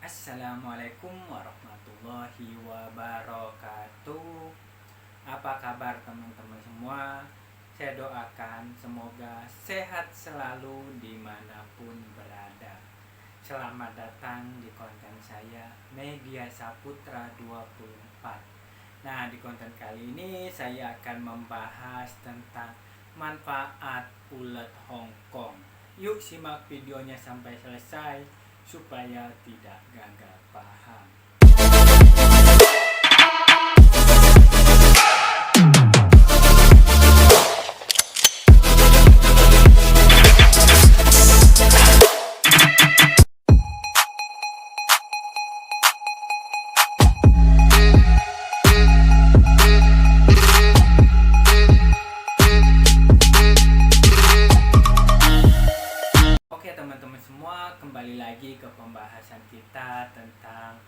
Assalamualaikum warahmatullahi wabarakatuh. Apa kabar teman-teman semua? Saya doakan semoga sehat selalu dimanapun berada. Selamat datang di konten saya Media Saputra 24. Nah, di konten kali ini saya akan membahas tentang manfaat ulet Hongkong. Yuk simak videonya sampai selesai supaya tidak gagal paham. Oke teman-teman semua, kembali lagi ke pembahasan kita tentang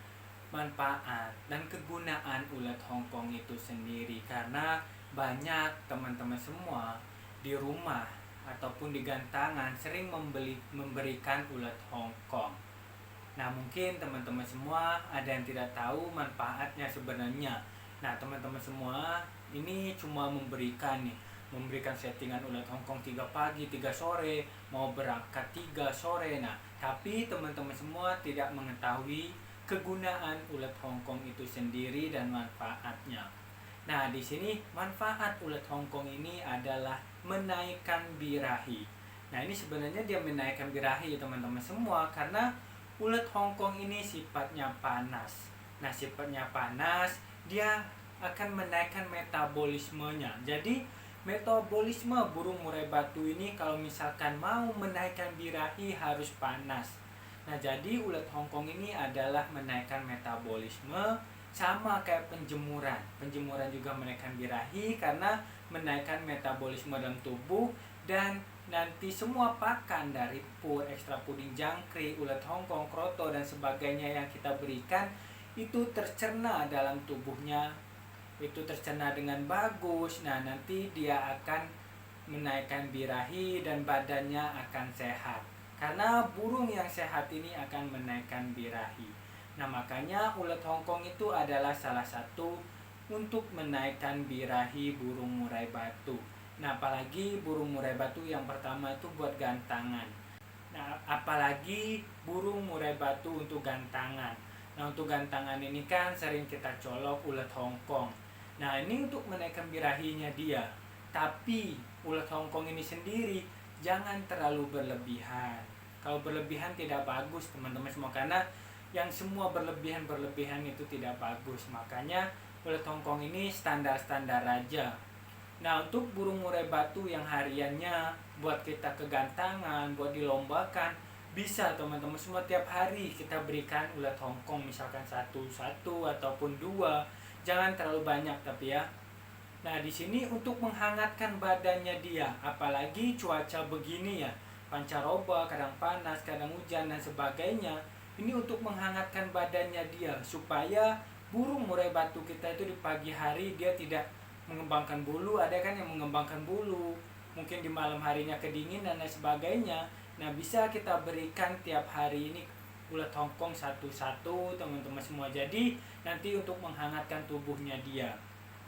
manfaat dan kegunaan ulet Hongkong itu sendiri. Karena banyak teman-teman semua di rumah ataupun di gantangan sering memberikan ulet Hongkong. Nah, mungkin teman-teman semua ada yang tidak tahu manfaatnya sebenarnya. Nah, teman-teman semua ini cuma memberikan settingan ulet Hongkong 3 pagi, 3 sore, mau berangkat 3 sore. Nah, tapi teman-teman semua tidak mengetahui kegunaan ulet Hongkong itu sendiri dan manfaatnya. Nah, di sini manfaat ulet Hongkong ini adalah menaikkan birahi. Nah, ini sebenarnya dia menaikkan birahi teman-teman semua karena ulet Hongkong ini sifatnya panas. Nah, sifatnya panas, dia akan menaikkan metabolismenya. Jadi, metabolisme burung murai batu ini kalau misalkan mau menaikkan birahi harus panas. Nah, jadi ulet Hongkong ini adalah menaikkan metabolisme sama kayak penjemuran. Penjemuran juga menaikkan birahi karena menaikkan metabolisme dalam tubuh, dan nanti semua pakan dari ekstra puding jangkrik, ulet Hongkong, kroto dan sebagainya yang kita berikan itu tercerna dalam tubuhnya, itu tercerna dengan bagus. Nah, nanti dia akan menaikkan birahi dan badannya akan sehat. Karena burung yang sehat ini akan menaikkan birahi. Nah, makanya ulet Hongkong itu adalah salah satu untuk menaikkan birahi burung murai batu. Nah, apalagi burung murai batu yang pertama itu buat gantangan. Nah, apalagi burung murai batu untuk gantangan. Nah, untuk gantangan ini kan sering kita colok ulet Hongkong. Nah, ini untuk menaikkan birahinya dia. Tapi ulet Hongkong ini sendiri jangan terlalu berlebihan. Kalau berlebihan tidak bagus teman-teman semua, karena yang semua berlebihan itu tidak bagus. Makanya ulet Hongkong ini standar-standar aja. Nah, untuk burung murai batu yang hariannya buat kita kegantangan, buat dilombakan, bisa teman-teman semua tiap hari kita berikan ulet Hongkong, misalkan satu ataupun 2. Jangan terlalu banyak tapi ya. Nah, di sini untuk menghangatkan badannya dia, apalagi cuaca begini ya, pancaroba, kadang panas, kadang hujan dan sebagainya. Ini untuk menghangatkan badannya dia supaya burung murai batu kita itu di pagi hari dia tidak mengembangkan bulu. Ada kan yang mengembangkan bulu, mungkin di malam harinya kedinginan dan sebagainya. Nah, bisa kita berikan tiap hari ini ulet Hongkong satu teman-teman semua. Jadi nanti untuk menghangatkan tubuhnya dia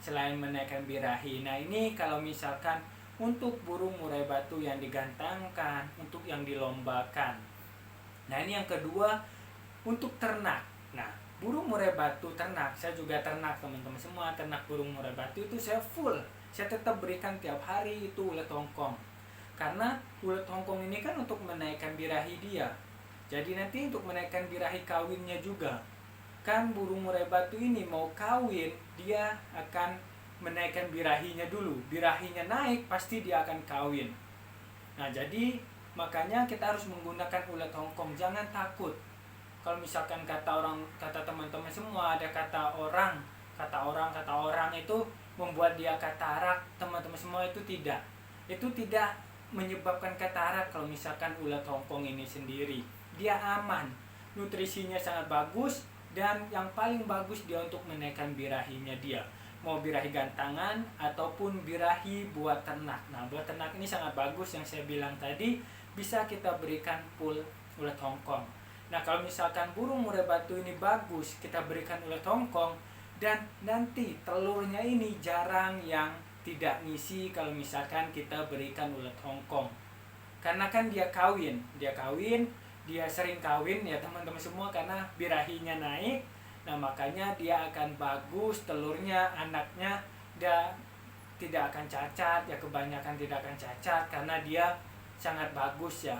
selain menaikkan birahi. Nah, ini kalau misalkan untuk burung murai batu yang digantangkan, untuk yang dilombakan. Nah, ini yang kedua untuk ternak. Nah, burung murai batu ternak, saya juga ternak teman-teman semua. Ternak burung murai batu itu saya full, saya tetap berikan tiap hari itu ulet Hongkong. Karena ulet Hongkong ini kan untuk menaikkan birahi dia. Jadi nanti untuk menaikkan birahi kawinnya juga. Kan burung murai batu ini mau kawin, dia akan menaikkan birahinya dulu. Birahinya naik, pasti dia akan kawin. Nah, jadi makanya kita harus menggunakan ulet Hongkong. Jangan takut. Kalau misalkan kata teman-teman semua, ada kata orang itu membuat dia katarak, teman-teman semua itu tidak. Itu tidak menyebabkan katarak kalau misalkan ulet Hongkong ini sendiri. Dia aman, nutrisinya sangat bagus, dan yang paling bagus dia untuk menaikkan birahinya dia. Mau birahi gantangan ataupun birahi buat ternak. Nah, buat ternak ini sangat bagus yang saya bilang tadi, bisa kita berikan full ulet Hongkong. Nah, kalau misalkan burung murai batu ini bagus, kita berikan ulat Hongkong, dan nanti telurnya ini jarang yang tidak ngisi kalau misalkan kita berikan ulat Hongkong. Karena kan dia sering kawin ya teman-teman semua, karena birahinya naik. Nah, makanya dia akan bagus telurnya, anaknya, dan tidak akan cacat ya, kebanyakan tidak akan cacat karena dia sangat bagus ya.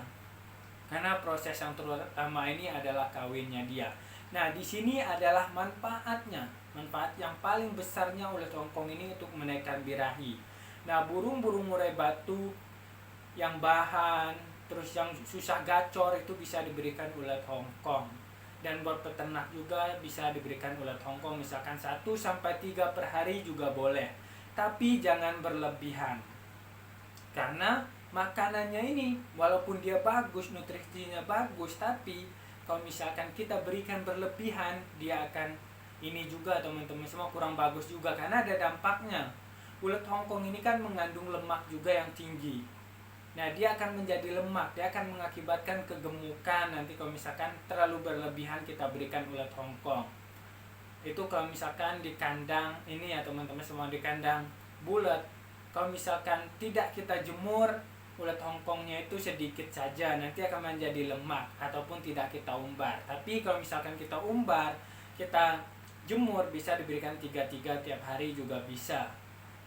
Karena proses yang terutama ini adalah kawinnya dia. Nah, di sini adalah manfaatnya. Manfaat yang paling besarnya ulat Hongkong ini untuk menaikkan birahi. Nah, burung-burung murai batu yang bahan, terus yang susah gacor itu bisa diberikan ulat Hongkong. Dan buat peternak juga bisa diberikan ulat Hongkong, misalkan 1-3 per hari juga boleh. Tapi jangan berlebihan. Karena makanannya ini walaupun dia bagus, nutrisinya bagus, tapi kalau misalkan kita berikan berlebihan, dia akan ini juga teman-teman semua kurang bagus juga, karena ada dampaknya. Ulat Hongkong ini kan mengandung lemak juga yang tinggi. Nah, dia akan menjadi lemak, dia akan mengakibatkan kegemukan nanti kalau misalkan terlalu berlebihan kita berikan ulat Hongkong. Itu kalau misalkan di kandang ini ya teman-teman semua, di kandang bulat. Kalau misalkan tidak kita jemur, ulat Hongkongnya itu sedikit saja, nanti akan menjadi lemak ataupun tidak kita umbar. Tapi kalau misalkan kita umbar, kita jemur, bisa diberikan 3 tiap hari juga bisa.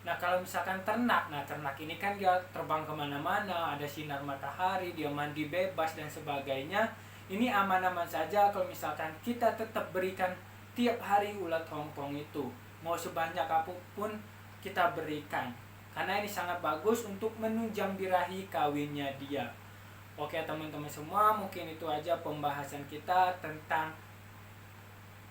Nah, kalau misalkan ternak ini kan dia terbang kemana-mana, ada sinar matahari, dia mandi bebas dan sebagainya. Ini aman-aman saja kalau misalkan kita tetap berikan tiap hari ulat Hongkong itu, mau sebanyak apapun kita berikan. Karena ini sangat bagus untuk menunjang birahi kawinnya dia. Oke teman-teman semua, mungkin itu aja pembahasan kita tentang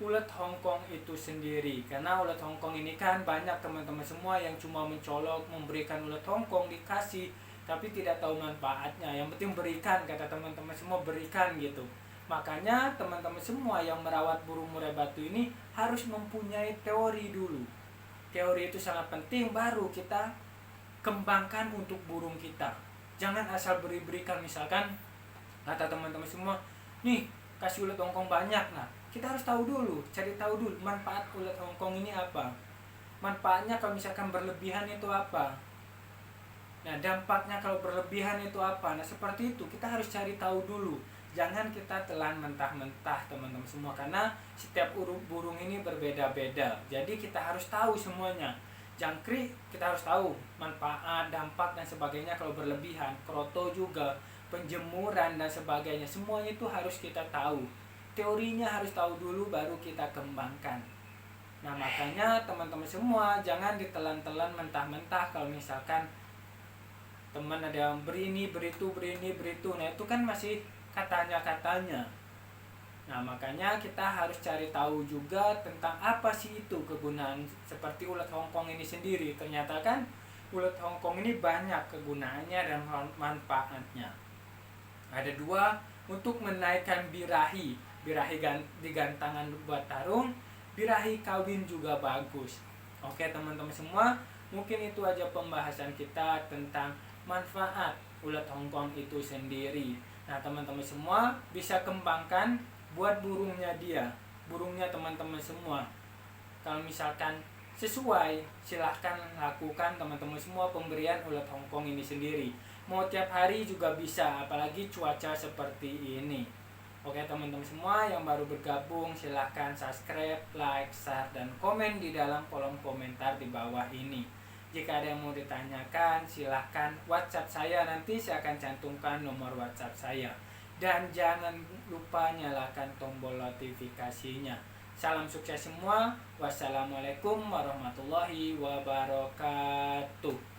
ulat Hongkong itu sendiri. Karena ulat Hongkong ini kan banyak teman-teman semua yang cuma mencolok memberikan ulat Hongkong, dikasih, tapi tidak tahu manfaatnya. Yang penting berikan, kata teman-teman semua, berikan gitu. Makanya teman-teman semua yang merawat burung murai batu ini harus mempunyai teori dulu. Teori itu sangat penting, baru kita kembangkan untuk burung kita. Jangan asal berikan, misalkan kata teman-teman semua, nih kasih ulat Hongkong banyak. Nah, kita harus tahu dulu, cari tahu dulu manfaat ulat Hongkong ini apa. Manfaatnya kalau misalkan berlebihan itu apa. Nah, dampaknya kalau berlebihan itu apa. Nah, seperti itu kita harus cari tahu dulu. Jangan kita telan mentah-mentah teman-teman semua, karena setiap burung ini berbeda-beda. Jadi kita harus tahu semuanya. Jangkrik kita harus tahu manfaat, dampak dan sebagainya kalau berlebihan. Kroto juga, penjemuran dan sebagainya, semuanya itu harus kita tahu. Teorinya harus tahu dulu baru kita kembangkan. Nah, makanya teman-teman semua jangan ditelan-telan mentah-mentah. Kalau misalkan teman ada yang beri ini, beri itu, nah itu kan masih katanya. Nah, makanya kita harus cari tahu juga tentang apa sih itu kegunaan seperti ulat Hongkong ini sendiri. Ternyata kan ulat Hongkong ini banyak kegunaannya dan manfaatnya. Ada 2, untuk menaikkan birahi di gantangan buat tarung, birahi kawin juga bagus. Oke teman-teman semua, mungkin itu aja pembahasan kita tentang manfaat ulat Hongkong itu sendiri. Nah, teman-teman semua bisa kembangkan buat burungnya teman-teman semua. Kalau misalkan sesuai, silahkan lakukan teman-teman semua pemberian ulat Hongkong ini sendiri. Mau tiap hari juga bisa, apalagi cuaca seperti ini. Oke teman-teman semua yang baru bergabung, silahkan subscribe, like, share, dan komen di dalam kolom komentar di bawah ini. Jika ada yang mau ditanyakan, silahkan WhatsApp saya, nanti saya akan cantumkan nomor WhatsApp saya. Dan jangan lupa nyalakan tombol notifikasinya. Salam sukses semua. Wassalamualaikum warahmatullahi wabarakatuh.